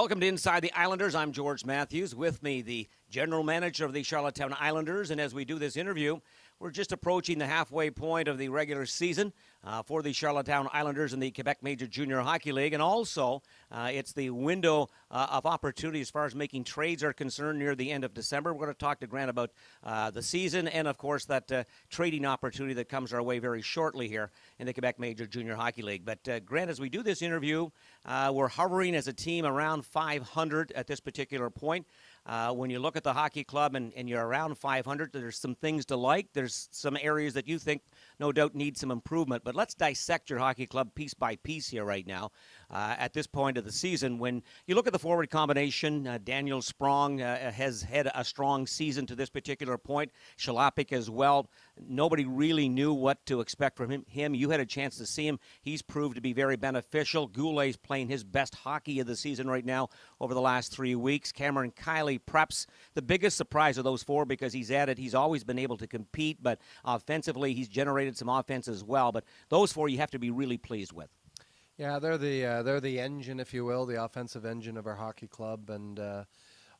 Welcome to Inside the Islanders. I'm George Matthews. With me, the general manager of the Charlottetown Islanders. And as we do this interview, we're just approaching the halfway point of the regular season for the Charlottetown Islanders in the Quebec Major Junior Hockey League. And also, it's the window of opportunity as far as making trades are concerned near the end of December. We're going to talk to Grant about the season and, of course, that trading opportunity that comes our way very shortly here in the Quebec Major Junior Hockey League. But, Grant, as we do this interview, we're hovering as a team around 500 at this particular point. When you look at the hockey club and you're around 500, there's some things to like. There's some areas that you think, no doubt, need some improvement. But let's dissect your hockey club piece by piece here right now at this point of the season. When you look at the forward combination, Daniel Sprong has had a strong season to this particular point. Shalapik as well. Nobody really knew what to expect from him. You had a chance to see him. He's proved to be very beneficial. Goulet's playing his best hockey of the season right now over the last 3 weeks. Cameron Kiley, perhaps the biggest surprise of those four because he's always been able to compete, but offensively he's generated some offense as well. But those four you have to be really pleased with. Yeah, they're the engine, if you will, the offensive engine of our hockey club, and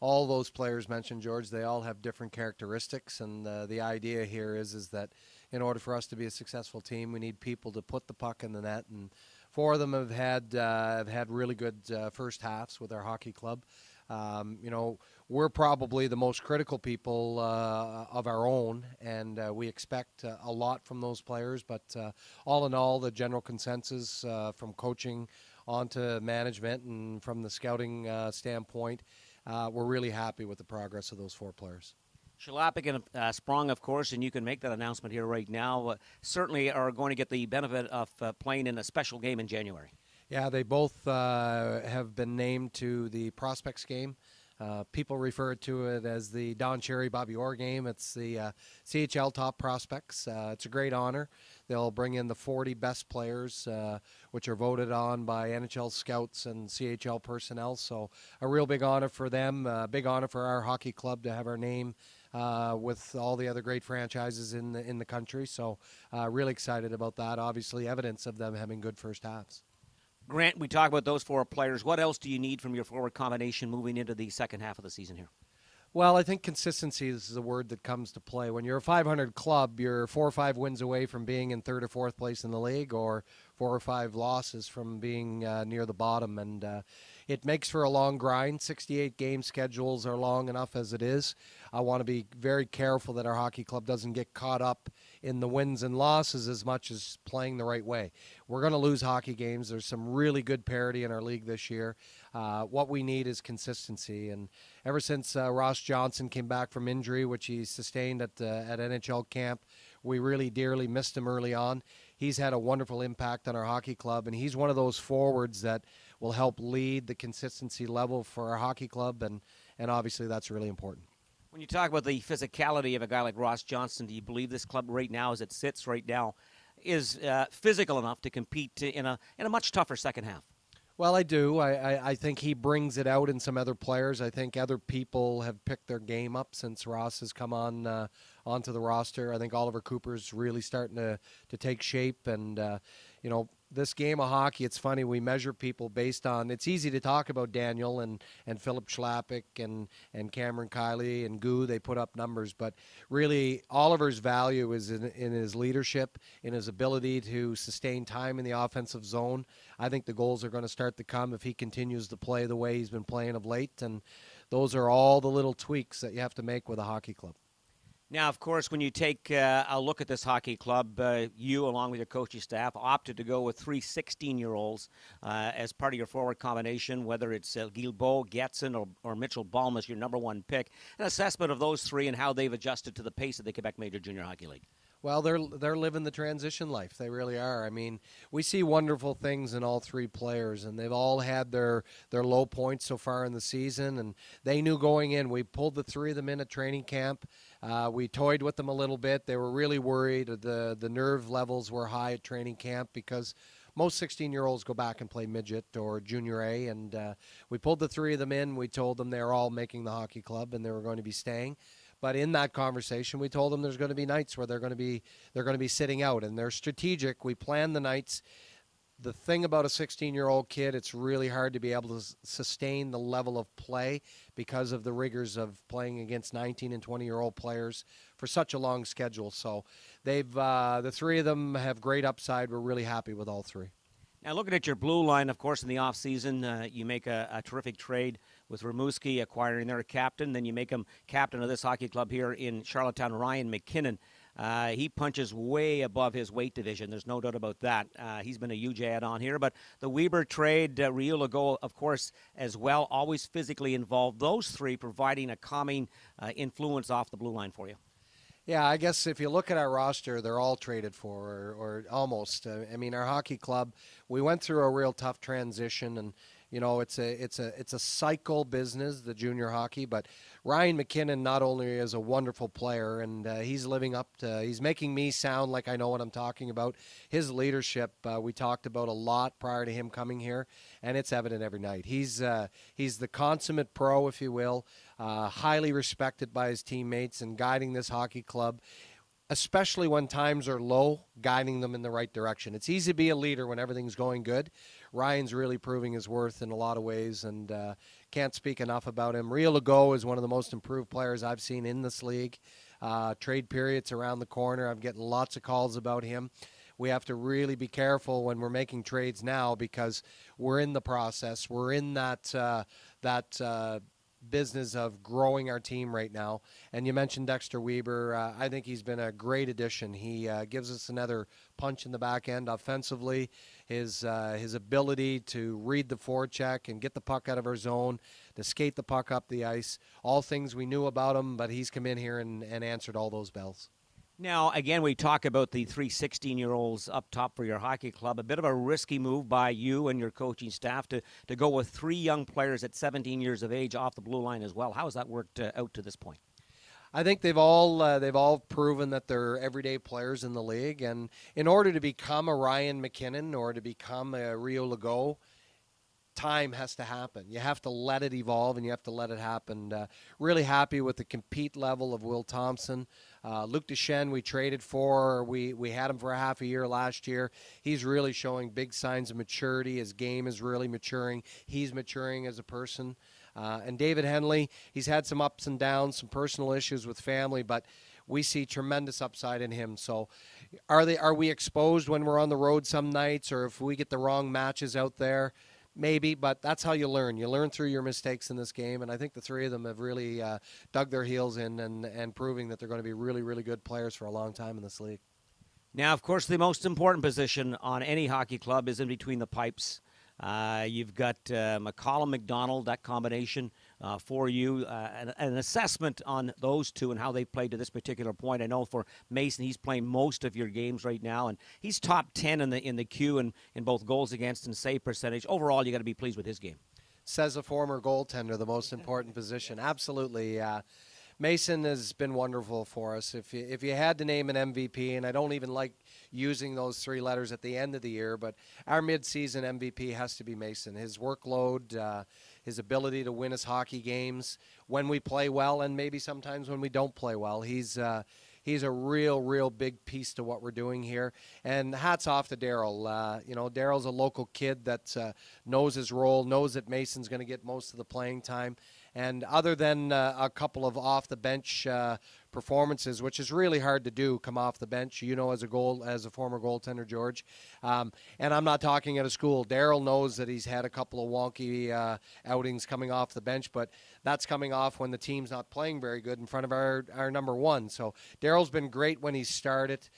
all those players mentioned, George, they all have different characteristics, and the idea here is that in order for us to be a successful team, we need people to put the puck in the net, and four of them have had really good first halves with our hockey club. We're probably the most critical people of our own, and we expect a lot from those players. But all in all, the general consensus from coaching on to management and from the scouting standpoint, we're really happy with the progress of those four players. Shalapik and Sprong, of course, and you can make that announcement here right now, certainly are going to get the benefit of playing in a special game in January. Yeah, they both have been named to the prospects game. People refer to it as the Don Cherry Bobby Orr game. It's the CHL top prospects. It's a great honor. They'll bring in the 40 best players, which are voted on by NHL scouts and CHL personnel. So a real big honor for them, a big honor for our hockey club to have our name with all the other great franchises in the country. So really excited about that. Obviously, evidence of them having good first halves. Grant, we talk about those four players. What else do you need from your forward combination moving into the second half of the season here? Well, I think consistency is the word that comes to play. When you're a 500 club, you're 4 or 5 wins away from being in third or fourth place in the league, or 4 or 5 losses from being near the bottom. And it makes for a long grind. 68 game schedules are long enough as it is. I want to be very careful that our hockey club doesn't get caught up in the wins and losses as much as playing the right way. We're going to lose hockey games. There's some really good parity in our league this year. What we need is consistency. And ever since Ross Johnson came back from injury, which he sustained at NHL camp, we really dearly missed him early on. He's had a wonderful impact on our hockey club, and he's one of those forwards that will help lead the consistency level for our hockey club, and obviously that's really important. When you talk about the physicality of a guy like Ross Johnson, do you believe this club right now, as it sits right now, is physical enough to compete in a much tougher second half? Well, I do. I think he brings it out in some other players. I think other people have picked their game up since Ross has come onto the roster. I think Oliver Cooper's really starting to take shape, and this game of hockey, it's funny, we measure people based on, it's easy to talk about Daniel and Philip Shalapik and Cameron Kiley and Goo, they put up numbers, but really Oliver's value is in his leadership, in his ability to sustain time in the offensive zone. I think the goals are going to start to come if he continues to play the way he's been playing of late, and those are all the little tweaks that you have to make with a hockey club. Now, of course, when you take a look at this hockey club, you, along with your coaching staff, opted to go with 3 16-year-olds as part of your forward combination, whether it's Guilbeault, Getson, or Mitchell Balmas, your number one pick. An assessment of those three and how they've adjusted to the pace of the Quebec Major Junior Hockey League. Well, they're living the transition life. They really are. I mean, we see wonderful things in all three players, and they've all had their low points so far in the season, and they knew going in. We pulled the 3 of them in at training camp. We toyed with them a little bit. They were really worried. The nerve levels were high at training camp because most 16-year-olds go back and play midget or junior A, and we pulled the 3 of them in. We told them they're all making the hockey club and they were going to be staying. But in that conversation, we told them there's going to be nights where they're going to be sitting out, and they're strategic. We planned the nights. The thing about a 16-year-old kid, it's really hard to be able to sustain the level of play because of the rigors of playing against 19 and 20-year-old players for such a long schedule. So the three of them have great upside. We're really happy with all three. Now, looking at your blue line, of course, in the offseason, you make a terrific trade with Rimouski acquiring their captain. Then you make him captain of this hockey club here in Charlottetown, Ryan McKinnon. He punches way above his weight division. There's no doubt about that. He's been a huge add-on here. But the Weber trade, Rio Legault, of course, as well, always physically involved. Those three providing a calming influence off the blue line for you. Yeah, I guess if you look at our roster, they're all traded for, or almost. I mean, our hockey club, we went through a real tough transition, and you know, it's a cycle business, the junior hockey. But Ryan McKinnon not only is a wonderful player, and he's living up to, he's making me sound like I know what I'm talking about. His leadership, we talked about a lot prior to him coming here, and it's evident every night. He's the consummate pro, if you will, highly respected by his teammates and guiding this hockey club, especially when times are low, guiding them in the right direction. It's easy to be a leader when everything's going good. Ryan's really proving his worth in a lot of ways, and can't speak enough about him. Rio Legault is one of the most improved players I've seen in this league. Trade period's around the corner. I'm getting lots of calls about him. We have to really be careful when we're making trades now because we're in the process. We're in that business of growing our team right now. And you mentioned Dexter Weber. I think he's been a great addition. He gives us another punch in the back end offensively. His ability to read the forecheck and get the puck out of our zone, to skate the puck up the ice, all things we knew about him, but he's come in here and answered all those bells. Now, again, we talk about the 3 16-year-olds up top for your hockey club. A bit of a risky move by you and your coaching staff to go with 3 young players at 17 years of age off the blue line as well. How has that worked out to this point? I think they've all proven that they're everyday players in the league. And in order to become a Ryan McKinnon or to become a Rio Legault, time has to happen. You have to let it evolve and you have to let it happen. Really happy with the compete level of Will Thompson. Luc Duchesne we traded for. We had him for a half a year last year. He's really showing big signs of maturity. His game is really maturing. He's maturing as a person. And David Henley, he's had some ups and downs, some personal issues with family, but we see tremendous upside in him. So are we exposed when we're on the road some nights, or if we get the wrong matches out there? Maybe, but that's how you learn. You learn through your mistakes in this game, and I think the three of them have really dug their heels in and proving that they're going to be really, really good players for a long time in this league. Now, of course, the most important position on any hockey club is in between the pipes. You've got McCollum, McDonald, that combination for you. An assessment on those two and how they played to this particular point. I know for Mason, he's playing most of your games right now, and he's top 10 in the queue in both goals against and save percentage. Overall, you got to be pleased with his game. Says a former goaltender, the most important position. Absolutely. Mason has been wonderful for us. If you had to name an MVP, and I don't even like using those 3 letters at the end of the year, but our midseason MVP has to be Mason. His workload, his ability to win us hockey games when we play well, and maybe sometimes when we don't play well. He's a real big piece to what we're doing here. And hats off to Daryl. Daryl's a local kid that knows his role, knows that Mason's going to get most of the playing time. And other than a couple of off-the-bench performances, which is really hard to do, come off the bench, as a former goaltender, George. And I'm not talking at a school. Daryl knows that he's had a couple of wonky outings coming off the bench, but that's coming off when the team's not playing very good in front of our number one. So Daryl's been great when he started.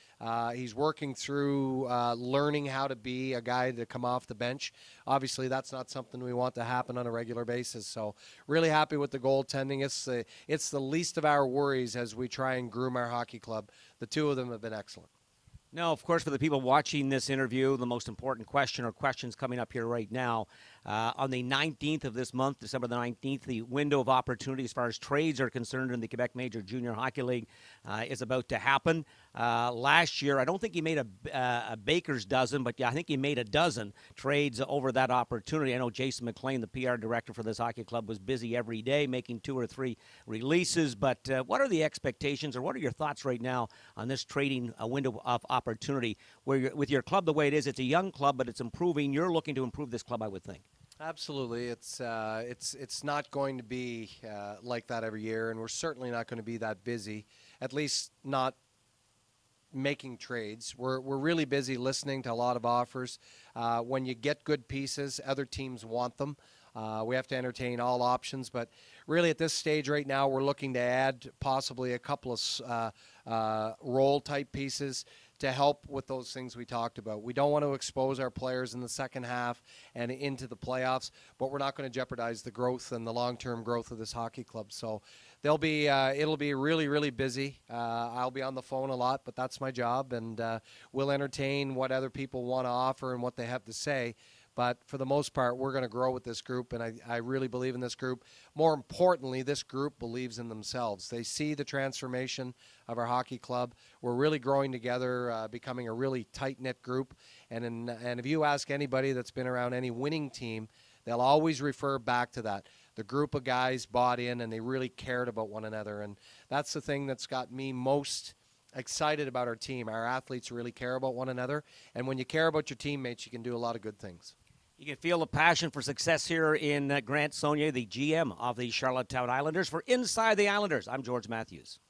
He's working through learning how to be a guy to come off the bench. Obviously, that's not something we want to happen on a regular basis. So really happy with the goaltending. It's the least of our worries as we try and groom our hockey club. The two of them have been excellent. Now, of course, for the people watching this interview, the most important question or questions coming up here right now, On the 19th of this month, December the 19th, the window of opportunity as far as trades are concerned in the Quebec Major Junior Hockey League is about to happen. Last year, I don't think he made a baker's dozen, but yeah, I think he made a dozen trades over that opportunity. I know Jason McLean, the PR director for this hockey club, was busy every day making 2 or 3 releases. But what are the expectations, or what are your thoughts right now on this trading window of opportunity? Where with your club the way it is, it's a young club, but it's improving. You're looking to improve this club, I would think. Absolutely, it's not going to be like that every year, and we're certainly not going to be that busy. At least not making trades. We're really busy listening to a lot of offers. When you get good pieces, other teams want them. We have to entertain all options, but really at this stage right now, we're looking to add possibly a couple of role-type pieces to help with those things we talked about. We don't want to expose our players in the second half and into the playoffs, but we're not going to jeopardize the growth and the long-term growth of this hockey club. So it'll be really, really busy. I'll be on the phone a lot, but that's my job, and we'll entertain what other people want to offer and what they have to say. But for the most part, we're going to grow with this group, and I really believe in this group. More importantly, this group believes in themselves. They see the transformation of our hockey club. We're really growing together, becoming a really tight-knit group. And if you ask anybody that's been around any winning team, they'll always refer back to that. The group of guys bought in, and they really cared about one another. And that's the thing that's got me most excited about our team. Our athletes really care about one another. And when you care about your teammates, you can do a lot of good things. You can feel the passion for success here in Grant Sonier, the GM of the Charlottetown Islanders. For Inside the Islanders, I'm George Matthews.